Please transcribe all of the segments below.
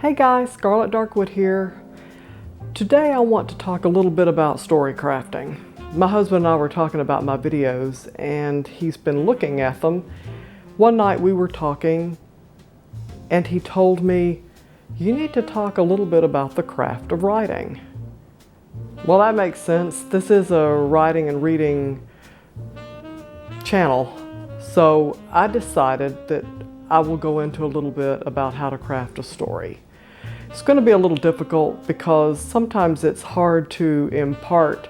Hey guys, Scarlet Darkwood here. Today I want to talk a little bit about story crafting. My husband and I were talking about my videos and he's been looking at them. One night we were talking and he told me, you need to talk a little bit about the craft of writing. Well, that makes sense. This is a writing and reading channel. So I decided that I will go into a little bit about how to craft a story. It's going to be a little difficult because sometimes it's hard to impart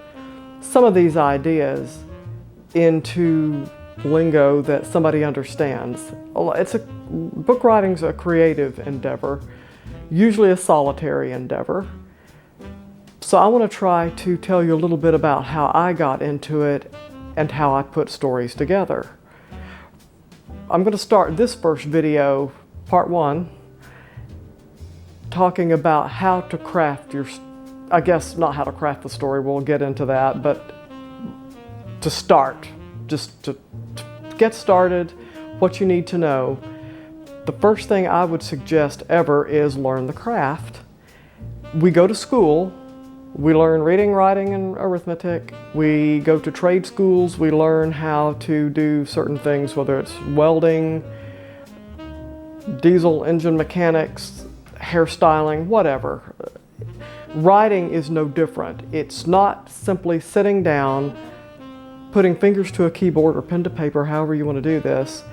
some of these ideas into lingo that somebody understands. Book writing's a creative endeavor, usually a solitary endeavor. So I want to try to tell you a little bit about how I got into it and how I put stories together. I'm going to start this first video, part one, talking about how to craft I guess not how to craft the story, we'll get into that, but to start, just to get started, what you need to know. The first thing I would suggest ever is learn the craft. We go to school, we learn reading, writing, and arithmetic. We go to trade schools, we learn how to do certain things, whether it's welding, diesel engine mechanics, hairstyling, whatever. Writing is no different. It's not simply sitting down, putting fingers to a keyboard or pen to paper, however you want to do this,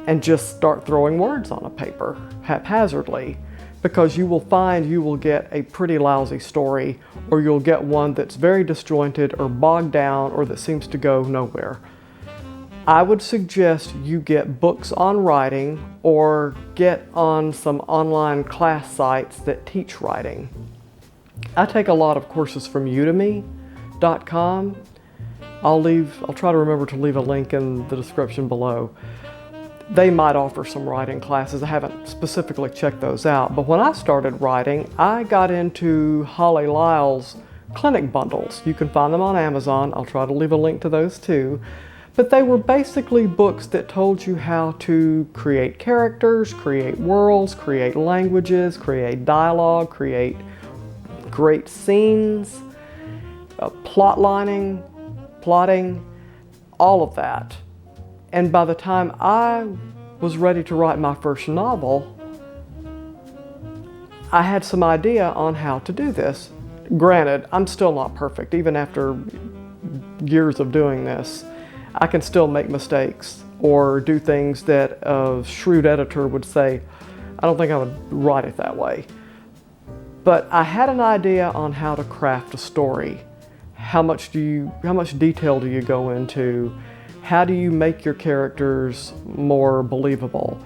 and just start throwing words on a paper haphazardly, because you will find you will get a pretty lousy story, or you'll get one that's very disjointed or bogged down or that seems to go nowhere. I would suggest you get books on writing or get on some online class sites that teach writing. I take a lot of courses from udemy.com. I'll try to remember to leave a link in the description below. They might offer some writing classes. I haven't specifically checked those out, but when I started writing, I got into Holly Lisle's clinic bundles. You can find them on Amazon. I'll try to leave a link to those too. But they were basically books that told you how to create characters, create worlds, create languages, create dialogue, create great scenes, plotting, all of that. And by the time I was ready to write my first novel, I had some idea on how to do this. Granted, I'm still not perfect, even after years of doing this. I can still make mistakes or do things that a shrewd editor would say, I don't think I would write it that way. But I had an idea on how to craft a story. How much detail do you go into? How do you make your characters more believable?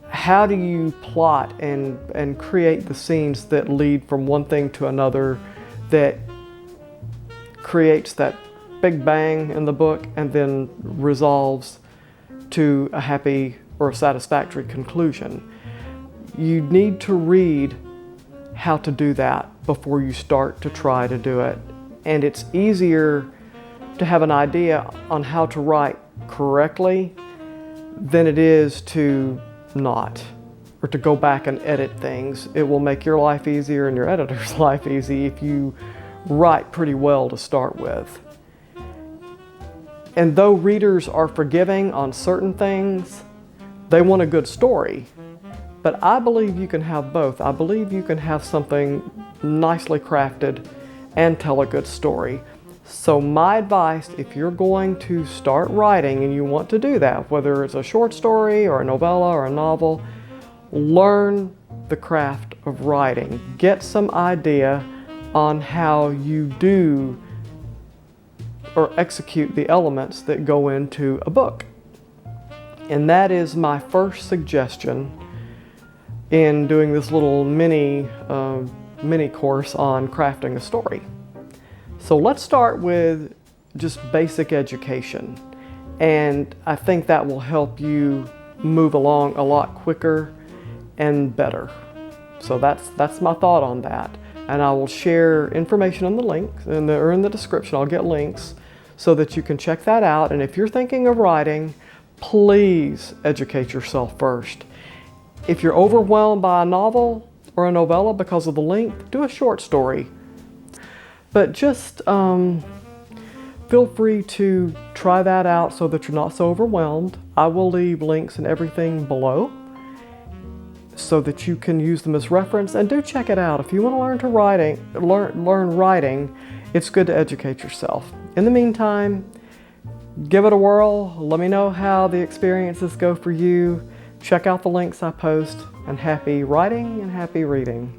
How do you plot and create the scenes that lead from one thing to another that creates that big bang in the book and then resolves to a happy or a satisfactory conclusion? You need to read how to do that before you start to try to do it. And it's easier to have an idea on how to write correctly than it is to not, or to go back and edit things. It will make your life easier and your editor's life easy if you write pretty well to start with. And though readers are forgiving on certain things, they want a good story. But I believe you can have both. I believe you can have something nicely crafted and tell a good story. So my advice, if you're going to start writing and you want to do that, whether it's a short story or a novella or a novel, learn the craft of writing. Get some idea on how you do or execute the elements that go into a book. And that is my first suggestion in doing this little mini course on crafting a story. So let's start with just basic education. And I think that will help you move along a lot quicker and better. So that's my thought on that. And I will share information on the links or in the description. I'll get links so that you can check that out. And if you're thinking of writing, please educate yourself first. If you're overwhelmed by a novel, or a novella because of the length, do a short story. But just feel free to try that out so that you're not so overwhelmed. I will leave links and everything below so that you can use them as reference, and do check it out. If you want to learn writing, it's good to educate yourself. In the meantime, give it a whirl. Let me know how the experiences go for you. Check out the links I post, and happy writing and happy reading.